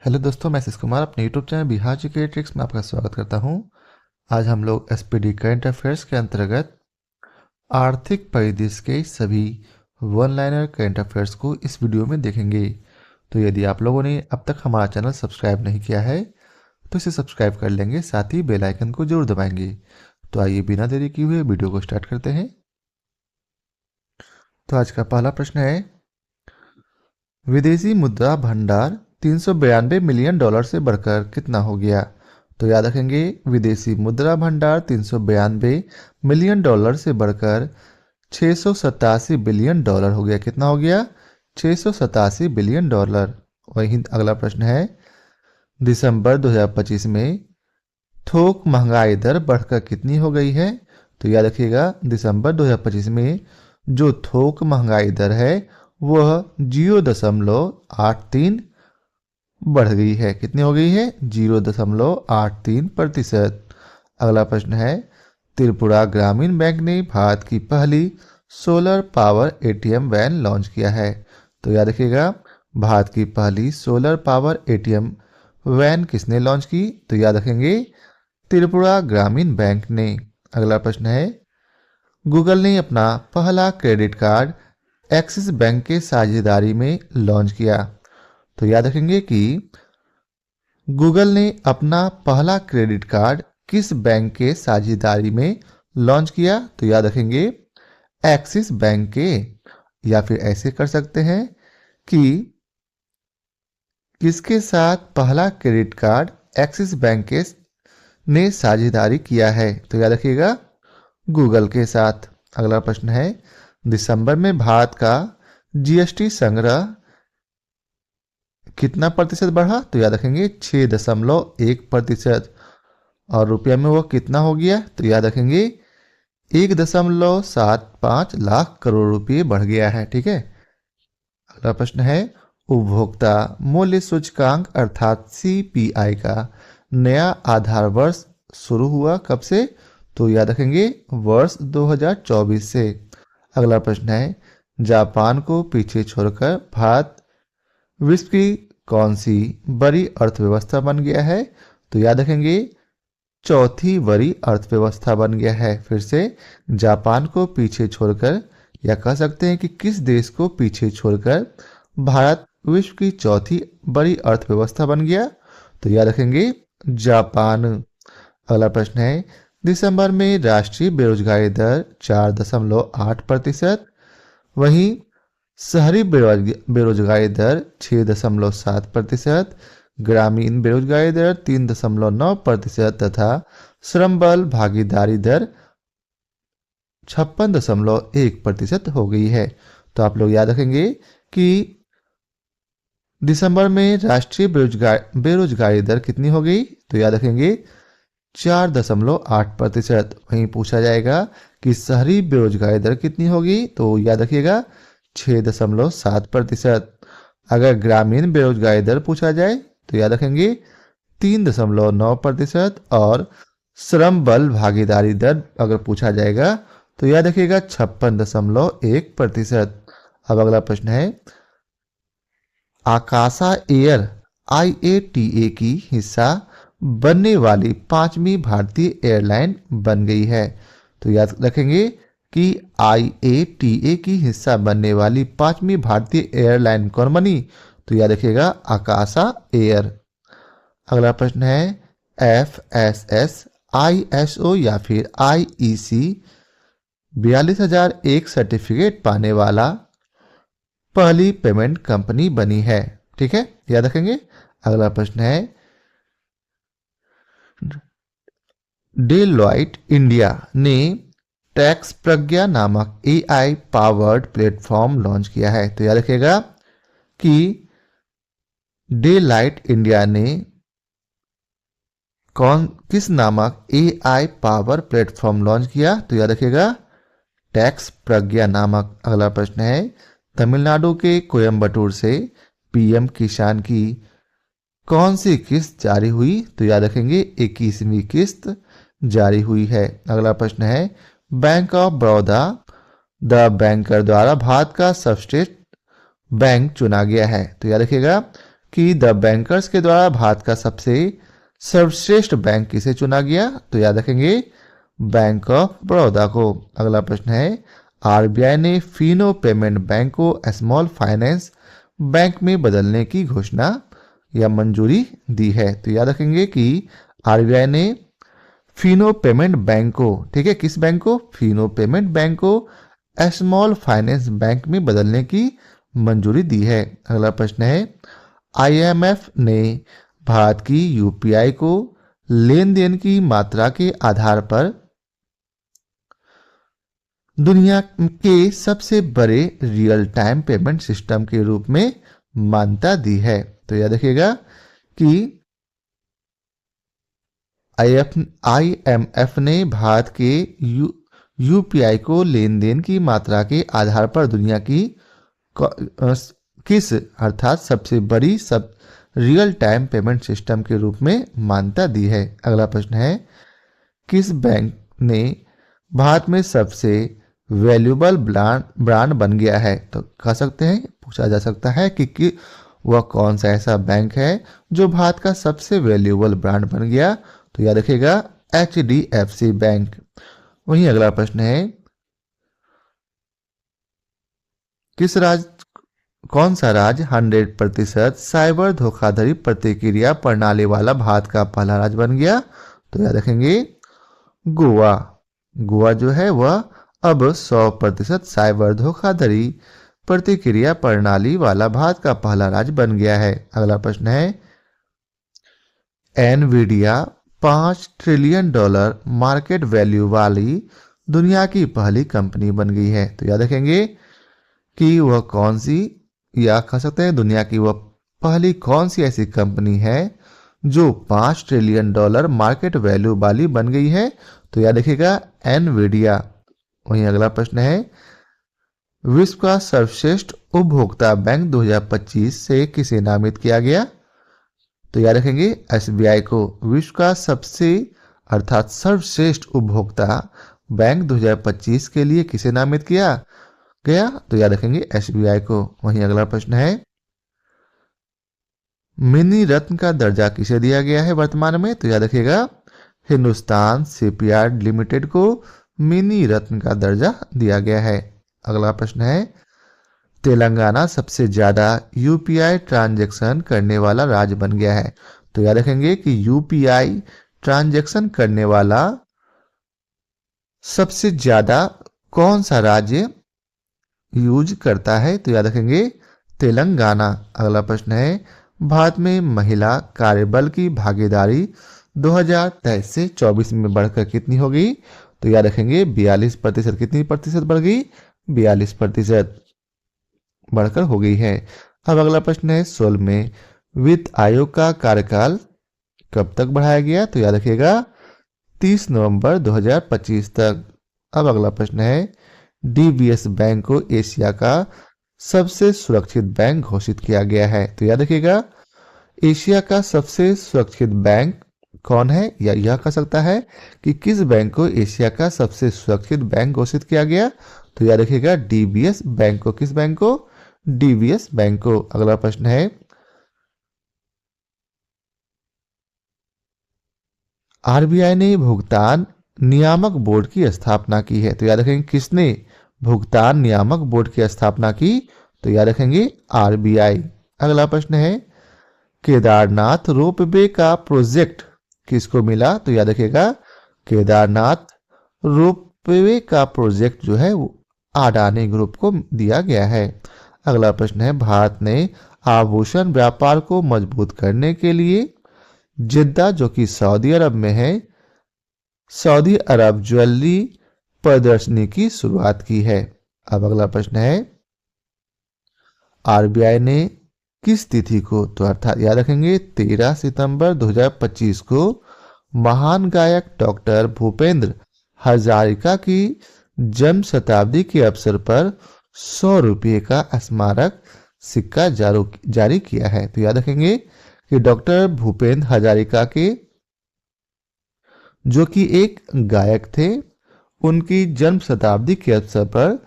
Hello दोस्तों, मैं आशीष कुमार अपने YouTube channel Bihar GK tricks में आपका स्वागत करता हूं। आज हम लोग एसपीडी करंट अफेयर्स के अंतर्गत आर्थिक परिदृश्य के सभी वन लाइनर करंट अफेयर्स को इस वीडियो में देखेंगे। तो यदि आप लोगों ने अब तक हमारा चैनल सब्सक्राइब नहीं किया है तो इसे सब्सक्राइब कर लेंगे, साथ ही बेल आइकन को जरूर दबाएंगे। तो आइए बिना देरी किए हुए वीडियो को स्टार्ट करते हैं। तो आज का पहला प्रश्न है, विदेशी मुद्रा भंडार 392 मिलियन डॉलर से बढ़कर कितना हो गया? तो याद रखेंगे, विदेशी मुद्रा भंडार 392 मिलियन डॉलर से बढ़कर 687 बिलियन डॉलर हो गया। कितना हो गया? 687 बिलियन डॉलर। वहीं अगला प्रश्न है, दिसंबर 2025 में थोक महंगाई दर बढ़कर कितनी हो गई है? तो याद रखिएगा, दिसंबर 2025 में जो थोक महंगाई दर है वह 0.83 बढ़ गई है। कितनी हो गई है? 0.83%। अगला प्रश्न है, त्रिपुरा ग्रामीण बैंक ने भारत की पहली solar power ATM van launch किया है। तो याद रखिएगा, भारत की पहली सोलर पावर एटीएम वैन किसने लॉन्च की? तो याद रखेंगे, त्रिपुरा ग्रामीण बैंक ने। अगला प्रश्न है, गूगल ने अपना पहला क्रेडिट कार्ड एक्सिस बैंक के साझेदारी में लॉन्च किया। तो याद रखेंगे कि गूगल ने अपना पहला क्रेडिट कार्ड किस बैंक के साझेदारी में लॉन्च किया? तो याद रखेंगे, एक्सिस बैंक के। या फिर ऐसे कर सकते हैं कि किसके साथ पहला क्रेडिट कार्ड एक्सिस बैंक के ने साझेदारी किया है? तो याद रखिएगा, गूगल के साथ। अगला प्रश्न है, दिसंबर में भारत का जीएसटी संग्रह कितना प्रतिशत बढ़ा? तो याद रखेंगे 6.1%। और रुपया में वो कितना हो गया? तो याद रखेंगे 1.75 लाख करोड़ रुपये बढ़ गया है। ठीक है। अगला प्रश्न है, उपभोक्ता मूल्य सूचकांक अर्थात सीपीआई का नया आधार वर्ष शुरू हुआ कब से? तो याद रखेंगे, वर्ष 2024 से। अगला प्रश्न है, जापान को पीछे छोड़कर भारत विश्व की कौन सी बड़ी अर्थव्यवस्था बन गया है? तो याद रखेंगे, चौथी बड़ी अर्थव्यवस्था बन गया है। फिर से, जापान को पीछे छोड़कर, या कह सकते हैं कि किस देश को पीछे छोड़कर भारत विश्व की चौथी बड़ी अर्थव्यवस्था बन गया? तो याद रखेंगे, जापान। अगला प्रश्न है, दिसंबर में राष्ट्रीय बेरोजगारी दर 4.8%, वहीं शहरी बेरोजगारी दर 6.7%, ग्रामीण बेरोजगारी दर 3.9% तथा श्रम बल भागीदारी दर 56.1% हो गई है। तो आप लोग याद रखेंगे कि दिसंबर में राष्ट्रीय बेरोजगारी दर कितनी हो गई? तो याद रखेंगे 4.8%। वहीं पूछा जाएगा कि शहरी बेरोजगारी दर कितनी होगी? तो याद रखिएगा 6.7%। अगर ग्रामीण बेरोजगारी दर पूछा जाए तो याद रखेंगे 3.9%। और श्रम बल भागीदारी दर अगर पूछा जाएगा तो याद रखिएगा 56.1%। अब अगला प्रश्न है, आकाशा एयर IATA की हिस्सा बनने वाली 5वीं भारतीय एयरलाइन बन गई है। तो याद रखेंगे कि IATA की हिस्सा बनने वाली 5वीं भारतीय एयरलाइन कौन बनी? तो याद रखिएगा, आकाशा एयर। अगला प्रश्न है, FSS ISO या फिर IEC 42,001 सर्टिफिकेट पाने वाला पहली पेमेंट कंपनी बनी है। ठीक है, याद रखेंगे। अगला प्रश्न है, डेलॉइट इंडिया ने टैक्स प्रज्ञा नामक AI पावर्ड प्लेटफॉर्म लॉन्च किया है। तो याद रखिएगा कि डेलॉइट इंडिया ने किस नामक AI पावर प्लेटफॉर्म लॉन्च किया? तो याद रखिएगा, टैक्स प्रज्ञा नामक। अगला प्रश्न है, तमिलनाडु के कोयम्बटूर से PM किसान की कौन सी किस्त जारी हुई? तो याद रखेंगे 21वीं किस्त जारी हुई है। अगला प्रश्न है, bank of Baroda the banker द्वारा भारत का सर्वश्रेष्ठ बैंक चुना गया है। तो याद रखिएगा कि द बैंकर्स के द्वारा भारत का सबसे सर्वश्रेष्ठ बैंक किसे चुना गया? तो याद रखेंगे बैंक ऑफ बड़ौदा को। अगला प्रश्न है आरबीआई ने फिनो पेमेंट बैंक को स्मॉल फाइनेंस बैंक में बदलने की घोषणा या मंजूरी दी है। तो याद रखेंगे कि आरबीआई ने फिनो पेमेंट बैंक को, ठीक है, किस बैंक को? फिनो पेमेंट बैंक को स्मॉल फाइनेंस बैंक में बदलने की मंजूरी दी है। अगला प्रश्न है आईएमएफ ने भारत की यूपीआई को लेन देन की मात्रा के आधार पर दुनिया के सबसे बड़े रियल टाइम पेमेंट सिस्टम के रूप में मान्यता दी है। तो याद रखिएगा कि आईएमएफ ने भारत के यूपीआई को लेन देन की मात्रा के आधार पर दुनिया की किस अर्थात सबसे बड़ी सब रियल टाइम पेमेंट सिस्टम के रूप में मान्यता दी है। अगला प्रश्न है किस बैंक ने भारत में सबसे वैल्यूएबल ब्रांड बन गया है? तो कह सकते हैं, पूछा जा सकता है कि वह कौन सा ऐसा बैंक है जो भारत का सबसे वैल्यूएबल ब्रांड बन गया? तो याद रखिएगा एचडीएफसी बैंक। वहीं अगला प्रश्न है कौन सा राज्य 100% साइबर धोखाधड़ी प्रतिक्रिया प्रणाली वाला भारत का पहला राज्य बन गया? तो याद रखेंगे गोवा। गोवा जो है वह अब 100% साइबर धोखाधड़ी प्रतिक्रिया प्रणाली वाला भारत का पहला राज्य बन गया है। अगला प्रश्न है एनवीडिया $5 ट्रिलियन मार्केट वैल्यू वाली दुनिया की पहली कंपनी बन गई है। तो याद रखेंगे कि वह कौन सी, या कह सकते हैं दुनिया की वह पहली कौन सी ऐसी कंपनी है जो $5 ट्रिलियन मार्केट वैल्यू वाली बन गई है? तो याद रखिएगा एनवीडिया। वहीं अगला प्रश्न है विश्व का सर्वश्रेष्ठ उपभोक्ता बैंक 2025 से किसे नामित किया गया? तो याद रखेंगे एसबीआई को विश्व का सबसे अर्थात सर्वश्रेष्ठ उपभोक्ता बैंक 2025 के लिए किसे नामित किया गया? तो याद रखेंगे एसबीआई को। वहीं अगला प्रश्न है मिनी रत्न का दर्जा किसे दिया गया है वर्तमान में? तो याद रखिएगा हिंदुस्तान शिपयार्ड लिमिटेड को मिनी रत्न का दर्जा दिया गया है। अगला प्रश्न है तेलंगाना सबसे ज्यादा यूपीआई ट्रांजैक्शन करने वाला राज्य बन गया है। तो याद रखेंगे कि यूपीआई ट्रांजैक्शन करने वाला सबसे ज्यादा कौन सा राज्य यूज करता है? तो याद रखेंगे तेलंगाना। अगला प्रश्न है भारत में महिला कार्यबल की भागीदारी 2023 से 24 में बढ़कर कितनी हो गई? तो याद रखेंगे 42%। कितनी प्रतिशत बढ़ गई? 42% बढ़कर हो गई है। अब अगला प्रश्न है 16वें वित्त आयोग का कार्यकाल कब तक बढ़ाया गया? तो याद रखिएगा 30 नवंबर 2025 तक। अब अगला प्रश्न है डीबीएस बैंक को एशिया का सबसे सुरक्षित बैंक घोषित किया गया है। तो याद रखिएगा एशिया का सबसे सुरक्षित बैंक कौन है, या यह कह सकता है कि किस बैंक को एशिया का सबसे सुरक्षित बैंक घोषित किया गया? तो याद रखिएगा डीबीएस बैंक को। किस बैंक को? डीबीएस बैंक को। अगला प्रश्न है आरबीआई ने भुगतान नियामक बोर्ड की स्थापना की है। तो याद रखेंगे किसने भुगतान नियामक बोर्ड की स्थापना की? तो याद रखेंगे आरबीआई। अगला प्रश्न है केदारनाथ रोपवे का प्रोजेक्ट किसको मिला? तो याद रखिएगा केदारनाथ रोपवे का प्रोजेक्ट जो है वो अडानी ग्रुप को दिया गया है। अगला प्रश्न है भारत ने आभूषण व्यापार को मजबूत करने के लिए जिद्दा जो कि सऊदी अरब में है सऊदी अरब ज्वेलरी प्रदर्शनी की शुरुआत की है। अब अगला प्रश्न है आरबीआई ने किस तिथि को, तो अर्थात याद रखेंगे 13 सितंबर 2025 को महान गायक डॉक्टर भूपेंद्र हजारिका की जन्म शताब्दी के अवसर पर 100 रुपये का स्मारक सिक्का जारी किया है। तो याद रखेंगे कि डॉक्टर भूपेंद्र हजारिका के जो कि एक गायक थे उनकी जन्म शताब्दी के अवसर पर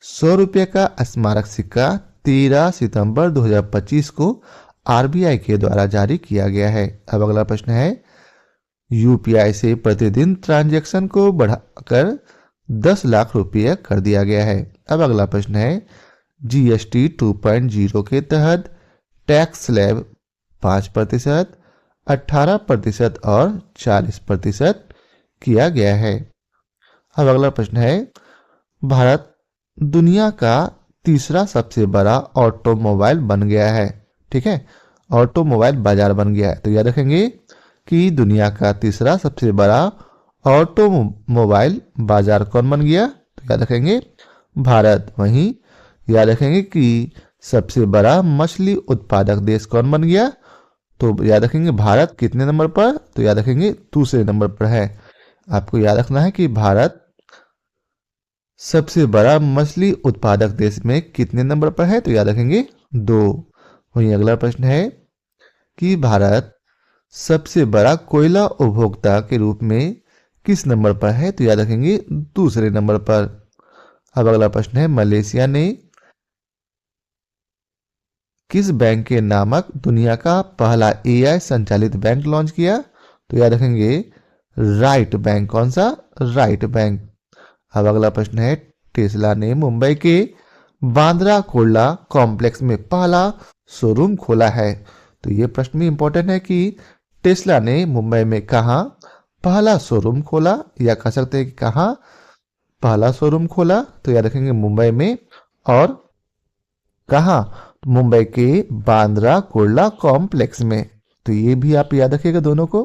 100 रुपये का स्मारक सिक्का 13 सितंबर 2025 को आरबीआई के द्वारा जारी किया गया है। अब अगला प्रश्न है, यूपीआई से प्रतिदिन ट्रांजैक्शन को बढ़ाकर 10 लाख रुपये कर दिया गया है। अब अगला प्रश्न है, जीएसटी 2.0 के तहत टैक्स स्लैब 5%, 18% और 40% किया गया है। अब अगला प्रश्न है, भारत दुनिया का तीसरा सबसे बड़ा ऑटोमोबाइल बन गया है। ठीक है, ऑटोमोबाइल बाजार बन गया है। तो याद रखेंगे कि दुनिया का तीसरा सबसे बड़ा ऑटोमोबाइल बाजार कौन बन गया? तो याद रखेंगे भारत। वहीं याद रखेंगे कि सबसे बड़ा मछली उत्पादक देश कौन बन गया? तो याद रखेंगे भारत कितने नंबर पर? तो याद रखेंगे दूसरे नंबर पर है। आपको याद रखना है कि भारत सबसे बड़ा मछली उत्पादक देश में कितने नंबर पर है? तो याद रखेंगे 2। वहीं अगला प्रश्न है कि भारत सबसे बड़ा कोयला उपभोक्ता के रूप में किस नंबर पर है? तो याद रखेंगे दूसरे नंबर पर। अब अगला प्रश्न है, मलेशिया ने किस बैंक के नामक दुनिया का पहला एआई संचालित बैंक लॉन्च किया? तो याद रखेंगे राइट बैंक। कौन सा? Right bank. अब अगला प्रश्न है, टेस्ला ने मुंबई के बांद्रा कुर्ला कॉम्प्लेक्स में पहला शोरूम खोला है। तो ये प्रश्न भी इंपॉर्टेंट है कि टेस्ला ने मुंबई में कहाँ पहला शोरूम खोला, या कह सकते हैं कि कहाँ पहला शोरूम खोला? तो याद रखेंगे मुंबई में। और कहाँ? मुंबई के बांद्रा कुर्ला कॉम्प्लेक्स में। तो ये भी आप याद रखिएगा दोनों को।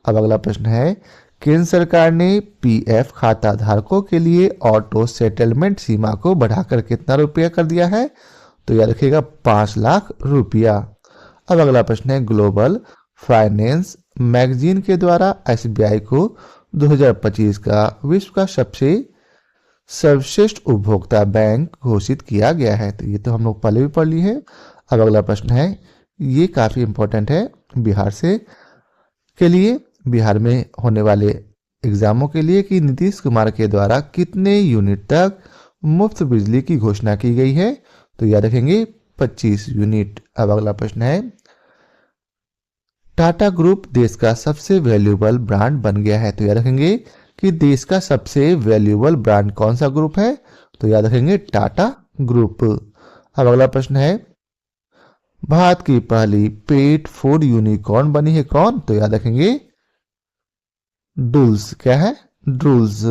अब अगला प्रश्न है, केंद्र सरकार ने पीएफ खाता धारकों के लिए ऑटो सेटलमेंट सीमा को बढ़ाकर कितना रुपया कर दिया है? तो याद रखिएगा 5 लाख रुपया। अब अगला प्रश्न है, ग्लोबल फाइनेंस मैगजीन के द्वारा एसबीआई को 2025 का विश्व का सबसे सर्वश्रेष्ठ उपभोक्ता बैंक घोषित किया गया है। तो ये तो हम लोग पहले भी पढ़ ली है। अब अगला प्रश्न है, ये काफी इंपॉर्टेंट है बिहार से के लिए, बिहार में होने वाले एग्जामों के लिए, कि नीतीश कुमार के द्वारा कितने यूनिट तक मुफ्त बिजली की घोषणा की गई है? तो याद रखेंगे 25 यूनिट। अब अगला प्रश्न है, टाटा ग्रुप देश का सबसे वैल्यूएबल ब्रांड बन गया है। तो याद रखेंगे कि देश का सबसे वैल्यूएबल ब्रांड कौन सा ग्रुप है? तो याद रखेंगे टाटा ग्रुप। अब अगला प्रश्न है, भारत की पहली पेट फूड यूनिकॉर्न बनी है कौन? तो याद रखेंगे डूल्स। क्या है? डूल्स।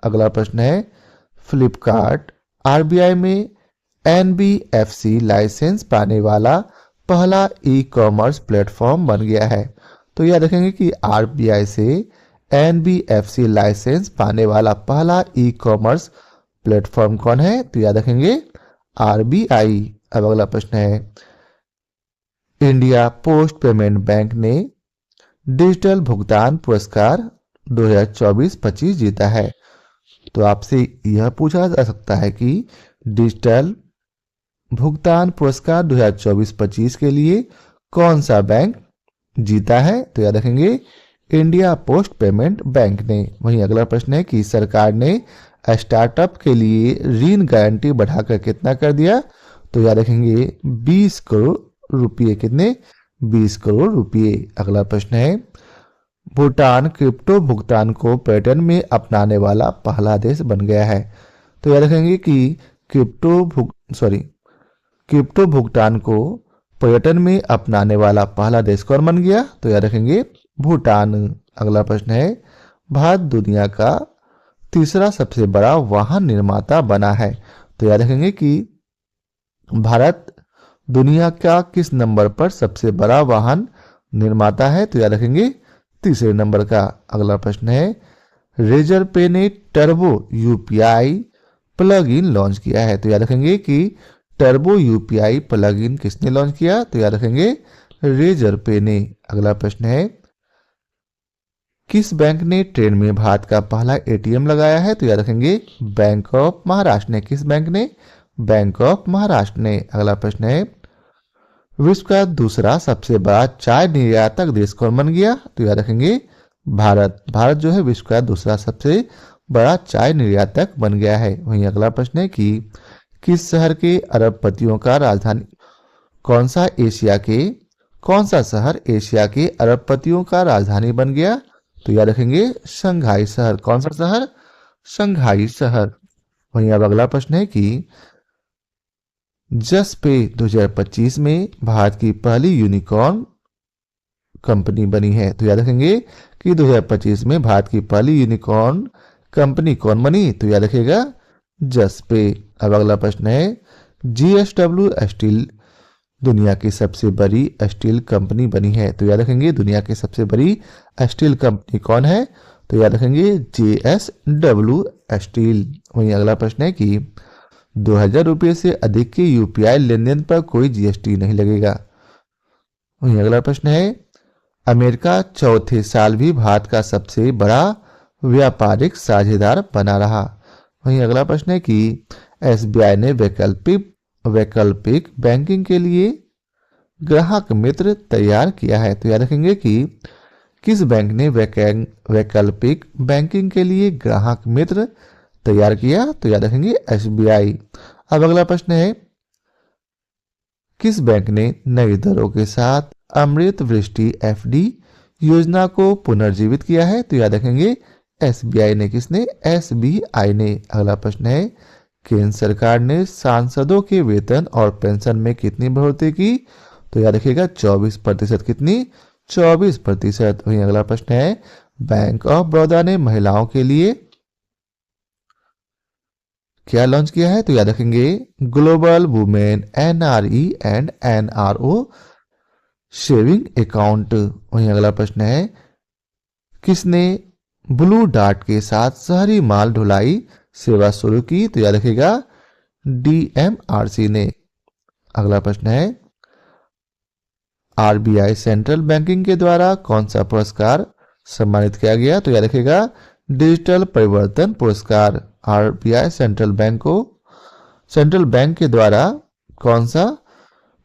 अगला प्रश्न है, फ्लिपकार्ट आरबीआई में एनबीएफसी लाइसेंस पाने वाला पहला ई कॉमर्स प्लेटफॉर्म बन गया है। तो याद रखेंगे कि आरबीआई से एनबीएफसी लाइसेंस पाने वाला पहला ई कॉमर्स प्लेटफॉर्म कौन है? तो याद रखेंगे आरबीआई। अब अगला प्रश्न है, इंडिया पोस्ट पेमेंट बैंक ने डिजिटल भुगतान पुरस्कार 2024-25 जीता है। तो आपसे यह पूछा जा सकता है कि डिजिटल भुगतान पुरस्कार 2024-25 के लिए कौन सा बैंक जीता है? तो याद रखेंगे इंडिया पोस्ट पेमेंट बैंक ने। वहीं अगला प्रश्न है कि सरकार ने स्टार्टअप के लिए ऋण गारंटी बढ़ाकर कितना कर दिया? तो याद रखेंगे 20 करोड़ रुपये। कितने? 20 करोड़ रुपये। अगला प्रश्न है, भूटान क्रिप्टो भुगतान को पर्यटन में अपनाने वाला पहला देश बन गया है। तो याद रखेंगे कि क्रिप्टो भुगतान को पर्यटन में अपनाने वाला पहला देश कौन बन गया? तो याद रखेंगे भूटान। अगला प्रश्न है, भारत दुनिया का तीसरा सबसे बड़ा वाहन निर्माता बना है। तो याद रखेंगे कि भारत दुनिया का किस नंबर पर सबसे बड़ा वाहन निर्माता है? तो याद रखेंगे तीसरे नंबर का। अगला प्रश्न है, रेजर पे ने turbo UPI plug in launch किया है। तो याद रखेंगे कि टर्बो यूपीआई प्लग इन किसने लॉन्च किया? तो याद रखेंगे रेजर पे ने। अगला प्रश्न है, किस बैंक ने ट्रेन में भारत का पहला एटीएम लगाया है? तो याद रखेंगे बैंक ऑफ महाराष्ट्र ने। किस बैंक ने? बैंक ऑफ महाराष्ट्र ने। अगला प्रश्न है, विश्व का दूसरा सबसे बड़ा चाय निर्यातक देश कौन बन गया? तो याद रखेंगे भारत। भारत जो है विश्व का दूसरा सबसे बड़ा चाय निर्यातक बन गया है। वहीं अगला प्रश्न है कि किस शहर के अरबपतियों का राजधानी कौन सा शहर एशिया के अरबपतियों का राजधानी बन गया? तो याद रखेंगे शंघाई शहर। कौन सा शहर? शंघाई शहर। वहीं अब अगला प्रश्न है कि जसपे 2025 में भारत की पहली यूनिकॉर्न कंपनी बनी है। तो याद रखेंगे कि 2025 में भारत की पहली यूनिकॉर्न कंपनी कौन बनी? तो याद रखिएगा जसपे। अब अगला प्रश्न है जीएसडब्ल्यू स्टील दुनिया की सबसे बड़ी स्टील कंपनी बनी है। तो याद रखेंगे दुनिया की सबसे बड़ी स्टील कंपनी कौन है? तो याद रखेंगे जेएसडब्ल्यू स्टील। वहीं अगला प्रश्न है कि 2000 रुपये से अधिक के यूपीआई लेन देन पर कोई जीएसटी नहीं लगेगा। वहीं अगला प्रश्न है अमेरिका चौथे साल भी भारत का सबसे बड़ा व्यापारिक साझेदार बना रहा। वहीं अगला प्रश्न है कि एसबीआई ने वैकल्पिक बैंकिंग के लिए ग्राहक मित्र तैयार किया है। तो याद रखेंगे कि किस बैंक ने वैकल्पिक बैंकिंग के लिए ग्राहक मित्र तैयार किया? तो याद रखेंगे एसबीआई। अब अगला प्रश्न है किस बैंक ने नई दरों के साथ अमृत वृष्टि एफडी योजना को पुनर्जीवित किया है? तो याद रखेंगे एसबीआई ने। किसने? एसबीआई ने। अगला प्रश्न है केंद्र सरकार ने सांसदों के वेतन और पेंशन में कितनी बढ़ोतरी की? तो याद रखिएगा 24%। कितनी? 24%। वहीं अगला प्रश्न है बैंक ऑफ बड़ौदा ने महिलाओं के लिए क्या लॉन्च किया है? तो याद रखेंगे global women NRE and NRO saving account. वहीं अगला प्रश्न है किसने ब्लू डार्ट के साथ शहरी माल ढुलाई सेवा शुरू की? तो याद रखेगा डीएमआरसी ने। अगला प्रश्न है आरबीआई सेंट्रल बैंकिंग के द्वारा कौन सा पुरस्कार सम्मानित किया गया? तो याद रखेगा डिजिटल परिवर्तन पुरस्कार। आरबीआई सेंट्रल बैंक के द्वारा कौन सा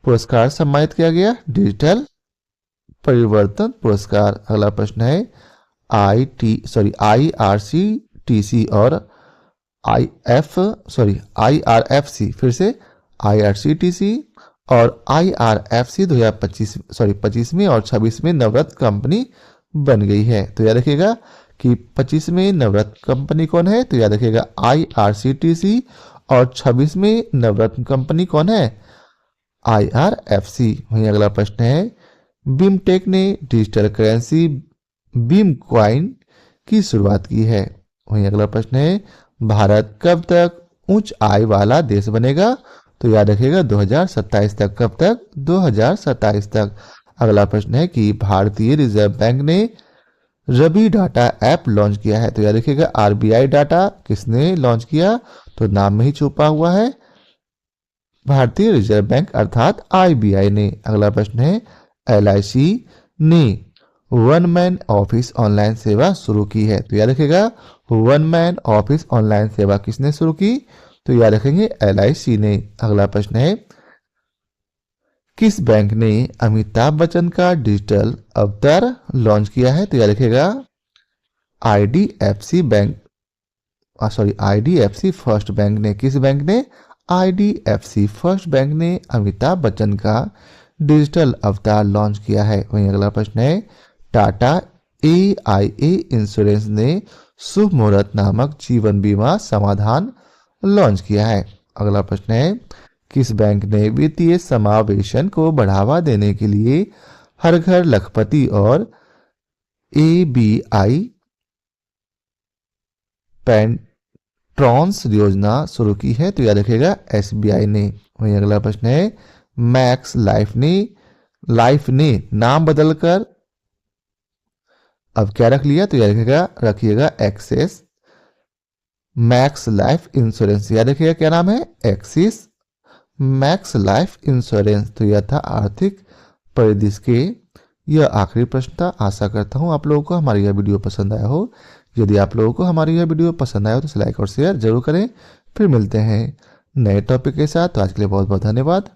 पुरस्कार सम्मानित किया गया? डिजिटल परिवर्तन पुरस्कार। अगला प्रश्न है आईआरसीटीसी और आईआरएफसी फिर से आईआरसीटीसी और आईआरएफसी 2025 और 26 में नवरत्न कंपनी बन गई है। तो याद रखिएगा कि 25 में नवरत्न कंपनी कौन है? तो याद रखिएगा आईआरसीटीसी और 26 में नवरत्न कंपनी कौन है? आईआरएफसी। वहीं अगला प्रश्न है बीमटेक ने डिजिटल करेंसी बीम क्वाइन की शुरुआत की है। वहीं अगला प्रश्न है भारत कब तक उच्च आय वाला देश बनेगा? तो याद रखिएगा 2027 तक। कब तक? 2027 तक। अगला प्रश्न है कि भारतीय रिजर्व बैंक ने रबी डाटा ऐप लॉन्च किया है। तो याद रखिएगा आरबीआई डाटा किसने लॉन्च किया? तो नाम में ही छुपा हुआ है भारतीय रिजर्व बैंक अर्थात आरबीआई ने। अगला प्रश्न है एलआईसी ने वन मैन ऑफिस ऑनलाइन सेवा शुरू की है। तो याद रखिएगा वन मैन ऑफिस ऑनलाइन सेवा किसने शुरू की? तो याद रखेंगे एलआईसी ने। अगला प्रश्न है किस बैंक ने अमिताभ बच्चन का डिजिटल अवतार लॉन्च किया है? तो याद रखिएगा आईडीएफसी फर्स्ट बैंक ने। किस बैंक ने? आईडीएफसी फर्स्ट बैंक ने अमिताभ बच्चन का डिजिटल अवतार लॉन्च किया है। वहीं अगला प्रश्न है टाटा एआईए इंश्योरेंस ने शुभ मुहूर्त नामक जीवन बीमा समाधान लॉन्च किया है। अगला प्रश्न है किस बैंक ने वित्तीय समावेशन को बढ़ावा देने के लिए हर घर लखपति और एबीआई पेंट्रॉन्स योजना शुरू की है? तो याद रखिएगा एसबीआई ने। वहीं अगला प्रश्न है मैक्स लाइफ ने नाम बदलकर अब क्या रख लिया? तो याद रखिएगा एक्सेस मैक्स लाइफ इंश्योरेंस। याद रखिएगा क्या नाम है? Axis max life insurance. तो यह था आर्थिक परिदृश्य के यह आखिरी प्रश्न था। आशा करता हूं आप लोगों को हमारी यह वीडियो पसंद आया हो। यदि आप लोगों को हमारी यह वीडियो पसंद आया हो तो लाइक और शेयर जरूर करें। फिर मिलते हैं नए टॉपिक के साथ। तो आज के लिए बहुत बहुत धन्यवाद।